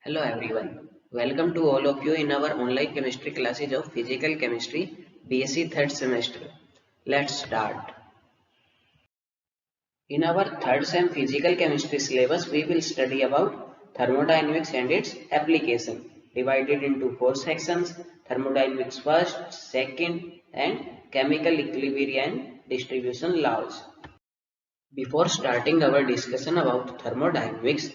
Hello everyone. Welcome to all of you in our online chemistry classes of Physical Chemistry BSc third semester. Let's start. In our third sem Physical Chemistry syllabus, we will study about thermodynamics and its application, divided into four sections: thermodynamics first, second, and chemical equilibrium and distribution laws. Before starting our discussion about thermodynamics,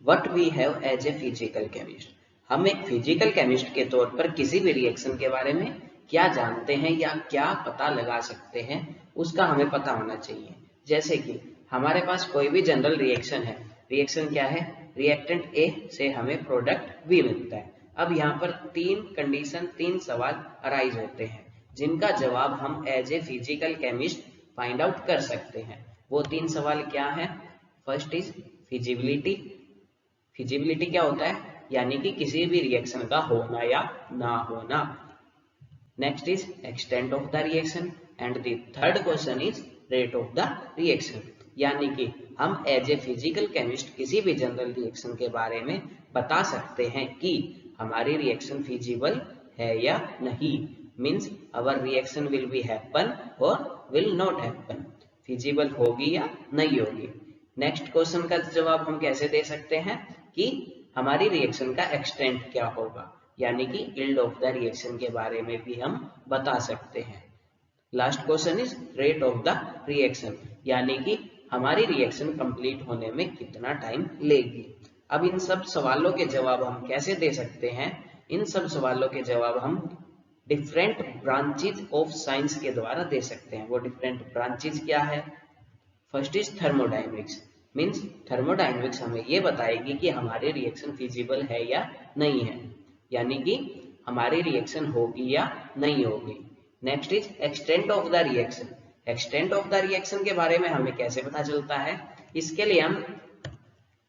what we have as a physical chemist, हम एक physical chemist के तौर पर किसी भी reaction के बारे में क्या जानते हैं या क्या पता लगा सकते हैं, उसका हमें पता होना चाहिए। जैसे कि हमारे पास कोई भी जनरल रिएक्शन है, रिएक्शन क्या है, रिएक्टेंट ए से हमें प्रोडक्ट बी मिलता है। अब यहाँ पर तीन सवाल अराइज होते हैं जिनका जवाब हम as a physical chemist find out कर सकते हैं। वो तीन सवाल क्या है? First is feasibility. फिजिबिलिटी क्या होता है? यानी कि किसी भी रिएक्शन का होना या ना होना। Next is extent of the reaction and the third question is rate of the reaction. यानी कि हम एज ए फिजिकल केमिस्ट किसी भी जनरल रिएक्शन के बारे में बता सकते हैं कि हमारी रिएक्शन फिजिबल है या नहीं, means our reaction will be happen और विल नॉट हैपन, फिजिबल होगी या नहीं होगी। नेक्स्ट क्वेश्चन का जवाब हम कैसे दे सकते हैं कि हमारी रिएक्शन का एक्सटेंट क्या होगा, यानी कि यील्ड ऑफ द रिएक्शन के बारे में भी हम बता सकते हैं। Last question is rate of the reaction, यानी कि हमारी रिएक्शन कंप्लीट होने में कितना टाइम लेगी। अब इन सब सवालों के जवाब हम कैसे दे सकते हैं? इन सब सवालों के जवाब हम डिफरेंट ब्रांचेज ऑफ साइंस के द्वारा दे सकते हैं। वो डिफरेंट ब्रांचेज क्या है? First is thermodynamics, means thermodynamics हमें ये बताएगी कि हमारी रिएक्शन फिजिबल है या नहीं है, यानी कि हमारी रिएक्शन होगी या नहीं होगी। Next is extent of the reaction. Extent of the reaction के बारे में हमें कैसे पता चलता है? इसके लिए हम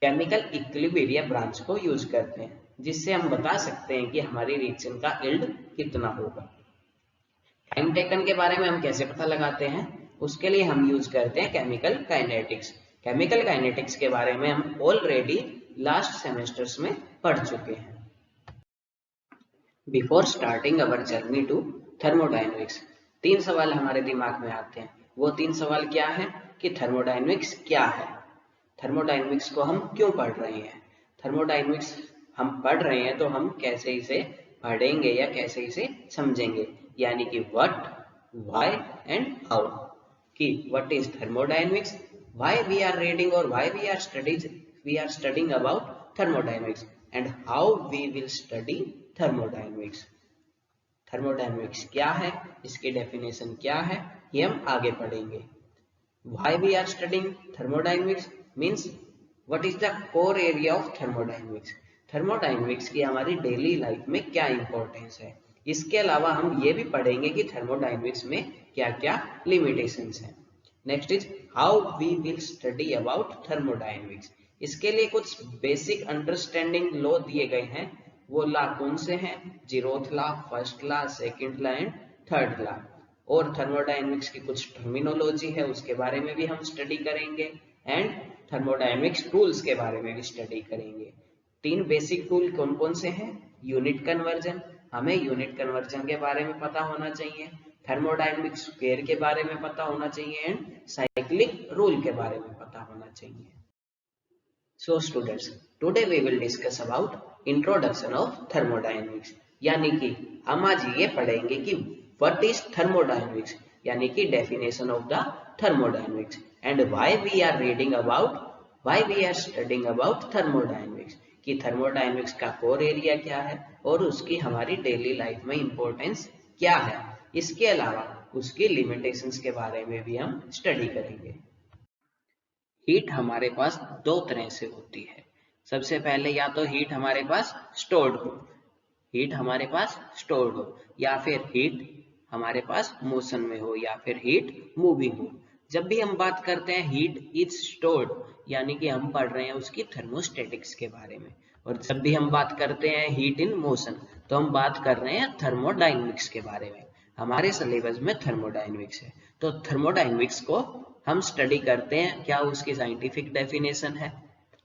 केमिकल इक्विलिब्रियम ब्रांच को यूज करते हैं, जिससे हम बता सकते हैं कि हमारी रिएक्शन का यील्ड कितना होगा। टाइम टेकन के बारे में हम कैसे पता लगाते हैं? उसके लिए हम यूज करते हैं केमिकल काइनेटिक्स। केमिकल काइनेटिक्स के बारे में हम ऑलरेडी लास्ट सेमेस्टर्स में पढ़ चुके हैं। Before starting our journey to thermodynamics, तीन सवाल हमारे दिमाग में आते हैं। वो तीन सवाल क्या है कि थर्मोडायनेमिक्स क्या है, थर्मोडायनेमिक्स को हम क्यों पढ़ रहे हैं, थर्मोडायनेमिक्स हम पढ़ रहे हैं तो हम कैसे इसे पढ़ेंगे या कैसे इसे समझेंगे, यानी कि व्हाट, व्हाई एंड हाउ। कि what is thermodynamics, why we are reading और why we are studying about thermodynamics, and how we will study thermodynamics. Thermodynamics क्या है, इसकी डेफिनेशन क्या है, ये हम आगे पढ़ेंगे। Why we are studying thermodynamics means what is the core area of thermodynamics। Thermodynamics की हमारी डेली लाइफ में क्या इंपॉर्टेंस है। इसके अलावा हम ये भी पढ़ेंगे कि थर्मोडायनेमिक्स में क्या क्या लिमिटेशंस हैं। Next is how we will study about thermodynamics. इसके लिए कुछ बेसिक अंडरस्टैंडिंग लॉ दिए गए हैं। वो लॉ कौन से हैं? Zeroth law, first law, second law and third law. और थर्मोडायनेमिक्स की कुछ टर्मिनोलॉजी है, उसके बारे में भी हम स्टडी करेंगे, एंड थर्मोडायनेमिक्स टूल्स के बारे में भी स्टडी करेंगे। तीन बेसिक टूल कौन कौन से हैं? यूनिट कन्वर्जन, हमें यूनिट कन्वर्जन के बारे में पता होना चाहिए, थर्मोडायनेमिक स्क्वायर के बारे में पता होना चाहिए, एंड साइक्लिक रूल के बारे में पता होना चाहिए। So students, today we will discuss about introduction of thermodynamics, यानी कि हम आज ये पढ़ेंगे कि what is thermodynamics, यानी कि definition of the thermodynamics, and why we are studying about thermodynamics, कि thermodynamics का core area क्या है और उसकी हमारी daily life में importance क्या है। इसके अलावा उसकी limitations के बारे में भी हम study करेंगे। हीट हमारे पास दो तरह से होती है। सबसे पहले या तो हीट हमारे पास स्टोर्ड हो, हीट हमारे पास स्टोर्ड हो, या फिर हीट हमारे पास मोशन में हो, या फिर हीट मूविंग हो। जब भी हम बात करते हैं हीट इज स्टोर्ड, यानी कि हम पढ़ रहे हैं उसकी थर्मोस्टेटिक्स के बारे में, और जब भी हम बात करते हैं हीट इन मोशन तो हम बात कर रहे हैं थर्मोडायनेमिक्स के बारे में। हमारे सिलेबस में थर्मोडायनेमिक्स है, तो थर्मोडायनेमिक्स को हम स्टडी करते हैं, क्या उसकी साइंटिफिक डेफिनेशन है।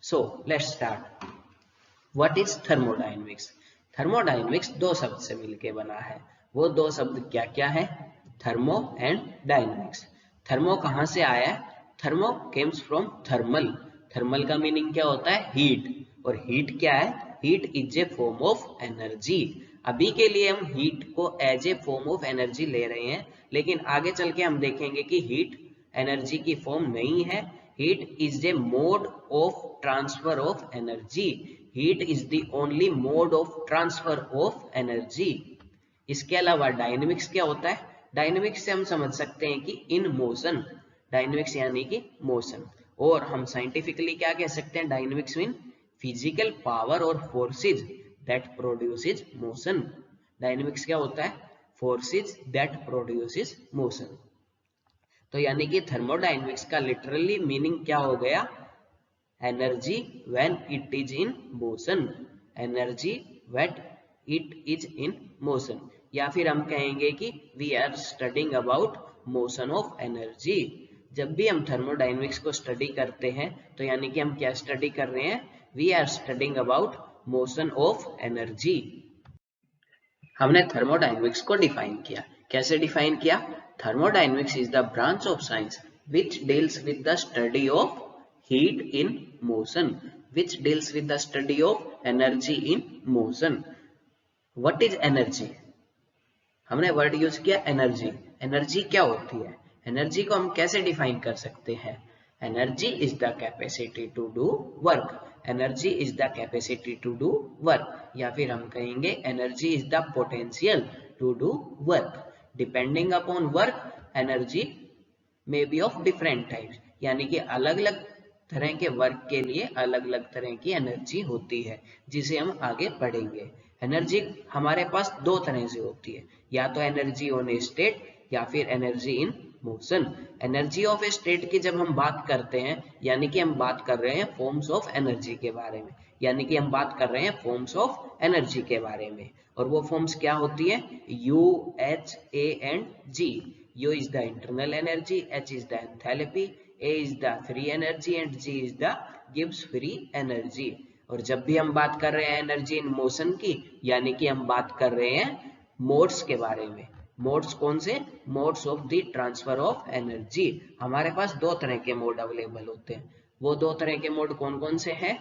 So let's start. What is thermodynamics? Thermodynamics दो शब्द से मिलकर बना है। वो दो शब्द क्या क्या है? Thermo and dynamics. थर्मो कहाँ से आया है? Thermo comes from thermal. Thermal का मीनिंग क्या होता है? हीट। और हीट क्या है? Heat is a form of energy. अभी के लिए हम हीट को as a form of energy ले रहे हैं, लेकिन आगे चल के हम देखेंगे कि हीट एनर्जी की फॉर्म नहीं है। Heat is A mode of transfer of energy. Heat is the only mode of transfer of energy. इसके अलावा डायनेमिक्स क्या होता है? डायनेमिक्स से हम समझ सकते हैं कि इन मोशन। डायनेमिक्स यानी कि मोशन। और हम साइंटिफिकली क्या कह सकते हैं? डायनेमिक्स मीन फिजिकल पावर और forces that produces motion. Dynamics क्या होता है? Forces that produces motion. तो यानी कि थर्मोडायनेमिक्स का लिटरली मीनिंग क्या हो गया? Energy when it is in motion. Energy when it is in motion. या फिर हम कहेंगे कि we are studying about motion of energy. जब भी हम थर्मोडायनेमिक्स को स्टडी करते हैं तो यानी कि हम क्या स्टडी कर रहे हैं? We are studying about motion of energy. हमने थर्मोडायनेमिक्स को डिफाइन किया। कैसे डिफाइन किया? Thermodynamics is the branch of science which deals with the study of heat in motion, which deals with the study of energy in motion. What is energy? हमने word use किया energy. Energy क्या होती है? Energy को हम कैसे define कर सकते हैं? Energy is the capacity to do work. Energy is the capacity to do work. या फिर हम कहेंगे energy is the potential to do work. Depending upon work, energy may be of different types. यानी कि अलग अलग तरह के वर्क के लिए अलग अलग तरह की एनर्जी होती है, जिसे हम आगे पढ़ेंगे। एनर्जी हमारे पास दो तरह से होती है, या तो एनर्जी ऑन ए स्टेट या फिर energy in motion. Energy of A state की जब हम बात करते हैं, यानी कि हम बात कर रहे हैं फॉर्म्स ऑफ एनर्जी के बारे में। यानी कि हम बात कर रहे हैं फॉर्म्स ऑफ एनर्जी के बारे में। और वो फॉर्म्स क्या होती है? U, H, A and G. U is the internal energy, H is the enthalpy, A is the free energy and G is the Gibbs free energy। और जब भी हम बात कर रहे हैं एनर्जी इन मोशन की, यानी कि हम बात कर रहे हैं मोड्स के बारे में। मोड्स कौन से? Modes of the transfer of energy. हमारे पास दो तरह के मोड अवेलेबल होते हैं। वो दो तरह के मोड कौन कौन से हैं?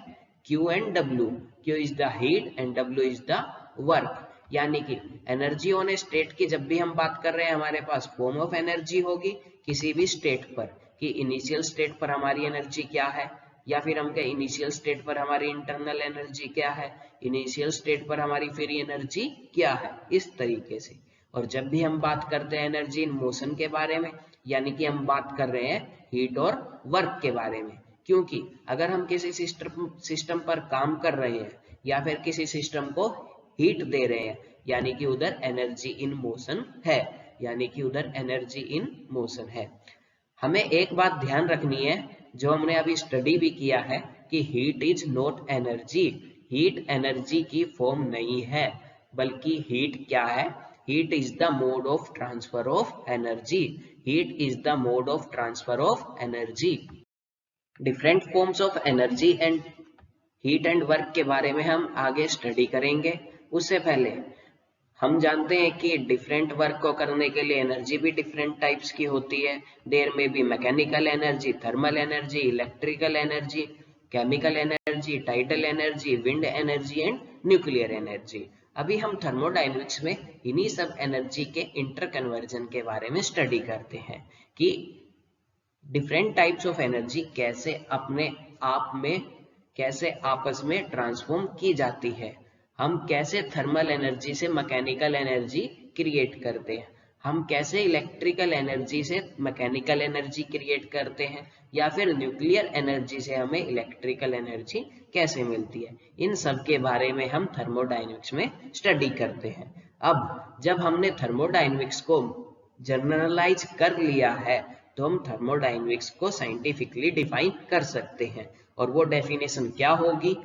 Q and W। Q is the heat and W is the work। यानी कि एनर्जी ऑन ए स्टेट की जब भी हम बात कर रहे हैं, हमारे पास फॉर्म ऑफ एनर्जी होगी किसी भी स्टेट पर, कि इनिशियल स्टेट पर हमारी एनर्जी क्या है, या फिर हम कहें इनिशियल स्टेट पर हमारी इंटरनल एनर्जी क्या है, इनिशियल स्टेट पर हमारी फ्री एनर्जी क्या है, इस तरीके से। और जब भी हम बात करते हैं एनर्जी इन मोशन के बारे में, यानी कि हम बात कर रहे हैं हीट और वर्क के बारे में। क्योंकि अगर हम किसी सिस्टम पर काम कर रहे हैं या फिर किसी सिस्टम को हीट दे रहे हैं, यानी कि उधर एनर्जी इन मोशन है। यानी कि उधर एनर्जी इन मोशन है। हमें एक बात ध्यान रखनी है, जो हमने अभी स्टडी भी किया है, कि heat is not energy. Heat energy की फॉर्म नहीं है, बल्कि हीट क्या है? Heat is the mode of transfer of energy. Heat is the mode of transfer of energy. Different forms of energy and heat and work के बारे में हम आगे स्टडी करेंगे। उससे पहले हम जानते हैं कि डिफरेंट वर्क को करने के लिए एनर्जी भी डिफरेंट टाइप्स की होती है। देयर में भी mechanical energy, thermal energy, electrical energy, chemical energy, tidal energy, wind energy and nuclear energy. अभी हम थर्मोडायनेमिक्स में इन्हीं सब एनर्जी के इंटर कन्वर्जन के बारे में स्टडी करते हैं, कि डिफरेंट टाइप्स ऑफ एनर्जी कैसे अपने आप में, कैसे आपस में ट्रांसफॉर्म की जाती है। हम कैसे थर्मल एनर्जी से मैकेनिकल एनर्जी क्रिएट करते हैं, हम कैसे इलेक्ट्रिकल एनर्जी से मैकेनिकल एनर्जी क्रिएट करते हैं, या फिर न्यूक्लियर एनर्जी से हमें इलेक्ट्रिकल एनर्जी कैसे मिलती है। इन सब के बारे में हम थर्मोडायनेमिक्स में स्टडी करते हैं। अब जब हमने थर्मोडायनेमिक्स को जनरलाइज कर लिया है, तो हम थर्मोडायनेमिक्स को साइंटिफिकली डिफाइन कर सकते हैं। और वो डेफिनेशन क्या होगी?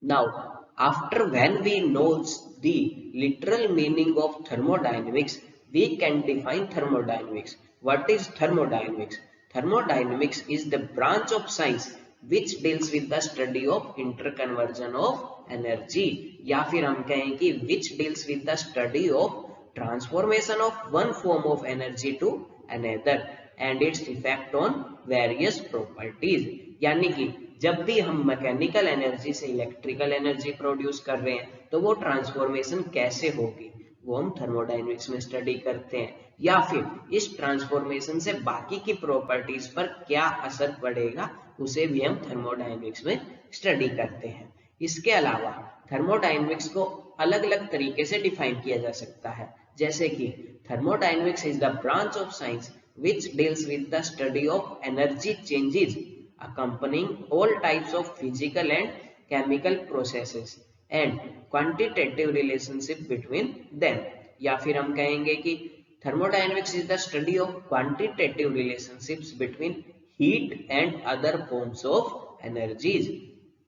Now after when we knows the literal meaning of thermodynamics, we can define thermodynamics. What is thermodynamics? Thermodynamics is the branch of science which deals with the study of interconversion of energy, या फिर हम कहें कि which deals with the study of transformation of one form of energy to another and its effect on various properties। यानी कि जब भी हम मैकेनिकल एनर्जी से इलेक्ट्रिकल एनर्जी प्रोड्यूस कर रहे हैं तो वो ट्रांसफॉर्मेशन कैसे होगी वो हम थर्मोडायनेमिक्स में स्टडी करते हैं, या फिर इस ट्रांसफॉर्मेशन से बाकी की प्रॉपर्टीज पर क्या असर पड़ेगा उसे भी हम थर्मोडायनेमिक्स में स्टडी करते हैं। इसके अलावा थर्मोडायनेमिक्स को अलग अलग तरीके से डिफाइन किया जा सकता है, जैसे कि thermodynamics is the branch of science which deals with the study of energy changes accompanying all types of physical and chemical processes and quantitative relationship between them। या फिर हम कहेंगे कि thermodynamics is the study of quantitative relationships between heat and other forms of energies।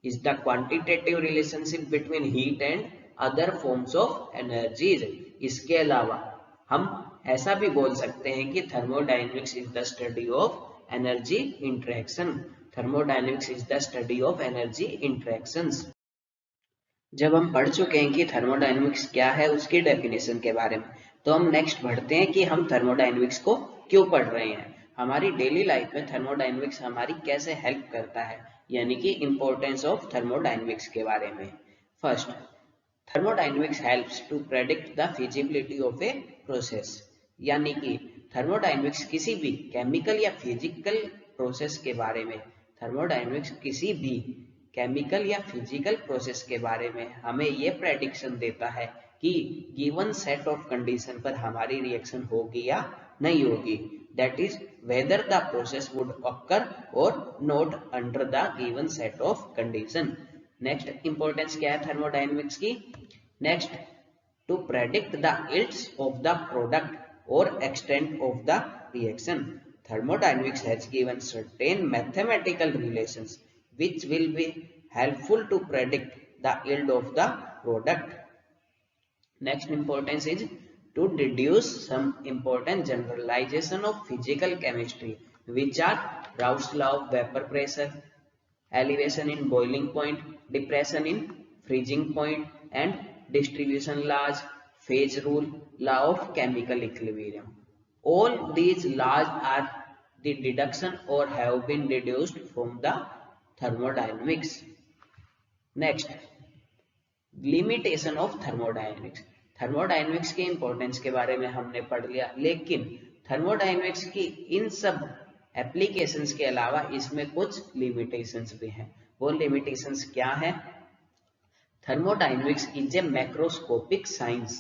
is the quantitative relationship between heat and other forms of energies। इसके अलावा हम ऐसा भी बोल सकते हैं कि thermodynamics is the study of energy interaction. Thermodynamics is the study of energy interactions. जब हम पढ़ चुके हैं कि थर्मोडायनेमिक्स क्या है उसकी डेफिनेशन के बारे में, तो हम नेक्स्ट बढ़ते हैं कि हम थर्मोडायनेमिक्स को क्यों पढ़ रहे हैं, हमारी डेली लाइफ में थर्मोडायनेमिक्स हमारी कैसे हेल्प करता है, यानी कि इंपॉर्टेंस ऑफ थर्मोडायनेमिक्स के बारे में। First, thermodynamics helps to predict the feasibility of a process. यानी कि थर्मोडायनेमिक्स किसी भी केमिकल या फिजिकल प्रोसेस के बारे में, थर्मोडायनेमिक्स किसी भी केमिकल या फिजिकल प्रोसेस के बारे में हमें ये प्रेडिक्शन देता है कि गिवन सेट ऑफ कंडीशन पर हमारी रिएक्शन होगी या नहीं होगी, that is whether the process would occur और not under the given set of condition. Next importance क्या है थर्मोडायनेमिक्स की, next to predict the yields of the product or extent of the reaction. Thermodynamics has given certain mathematical relations which will be helpful to predict the yield of the product. Next importance is to deduce some important generalization of physical chemistry, which are Raoult's law of vapor pressure, elevation in boiling point, depression in freezing point, and distribution laws, phase rule, law of chemical equilibrium. All these laws are the deduction or have been deduced from the thermodynamics. Next, limitation of thermodynamics. Thermodynamics के importance के बारे में हमने पढ़ लिया, लेकिन thermodynamics की इन सब एप्लीकेशंस के अलावा इसमें कुछ लिमिटेशंस भी हैं। वो लिमिटेशंस क्या है? Thermodynamics is a macroscopic science.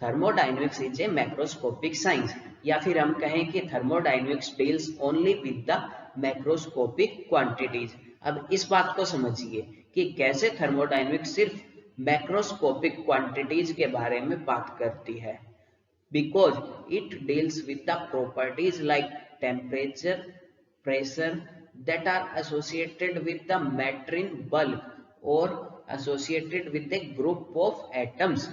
Thermodynamics is a macroscopic science. या फिर हम कहें कि thermodynamics deals only with the macroscopic quantities. अब इस बात को समझिए कि कैसे thermodynamics सिर्फ macroscopic quantities के बारे में बात करती है, because it deals with the properties like temperature, pressure that are associated with the matter in bulk or associated with a group of atoms।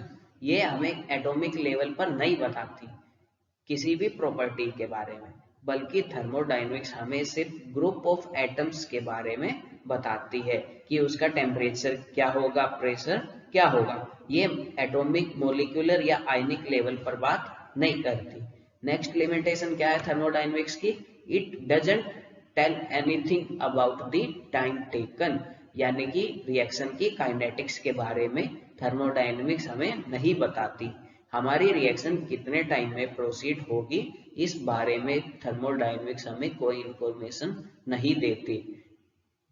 ये हमें एटॉमिक लेवल पर नहीं बताती किसी भी प्रॉपर्टी के बारे में, बल्कि थर्मोडायनेमिक्स हमें सिर्फ ग्रुप ऑफ एटम्स के बारे में बताती है कि उसका टेम्परेचर क्या होगा, प्रेशर क्या होगा। ये एटॉमिक, मोलिकुलर या आयनिक लेवल पर बात नहीं करती। नेक्स्ट लिमिटेशन क्या है थर्मोडायनेमिक्स की? It doesn't tell anything about the time taken. यानी कि रिएक्शन की काइनेटिक्स के बारे में थर्मोडायनेमिक्स हमें नहीं बताती। हमारी रिएक्शन कितने टाइम में प्रोसीड होगी इस बारे में थर्मोडायनेमिक्स हमें कोई इंफॉर्मेशन नहीं देती।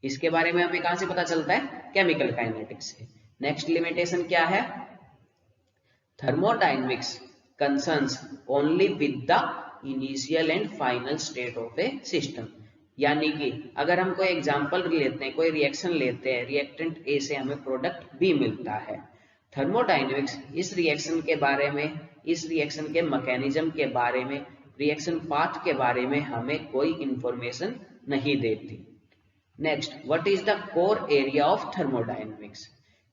इसके बारे में हमें कहां से पता चलता है? केमिकल काइनेटिक्स से। नेक्स्ट लिमिटेशन क्या है? Thermodynamics concerns only with the initial and final state of A system. यानी कि अगर हम कोई एग्जांपल लेते हैं, कोई रिएक्शन लेते हैं, रिएक्टेंट ए से हमें प्रोडक्ट बी मिलता है। थर्मोडायनेमिक्स इस रिएक्शन के बारे में, इस रिएक्शन के मैकेनिज्म के बारे में, रिएक्शन पाथ के बारे में हमें कोई इंफॉर्मेशन नहीं देती। Next, what is the core area of thermodynamics?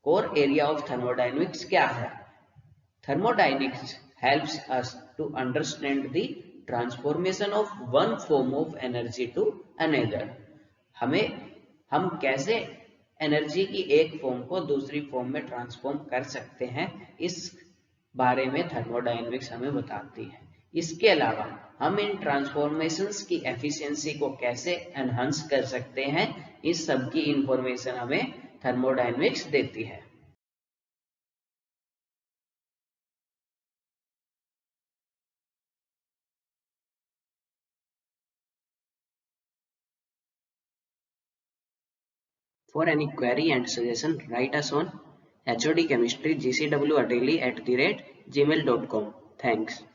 Core area of thermodynamics क्या है? Thermodynamics helps us to understand the transformation of one form of energy to another. हम कैसे एनर्जी की एक फॉर्म को दूसरी फॉर्म में ट्रांसफॉर्म कर सकते हैं, इस बारे में थर्मोडायनेमिक्स हमें बताती है। इसके अलावा हम इन ट्रांसफॉर्मेशंस की एफिशिएंसी को कैसे एनहांस कर सकते हैं, इस सब की इंफॉर्मेशन हमें थर्मोडायनेमिक्स देती है। For any query and suggestion, write us on HOD Chemistry GCW Ateli @gmail.com. Thanks.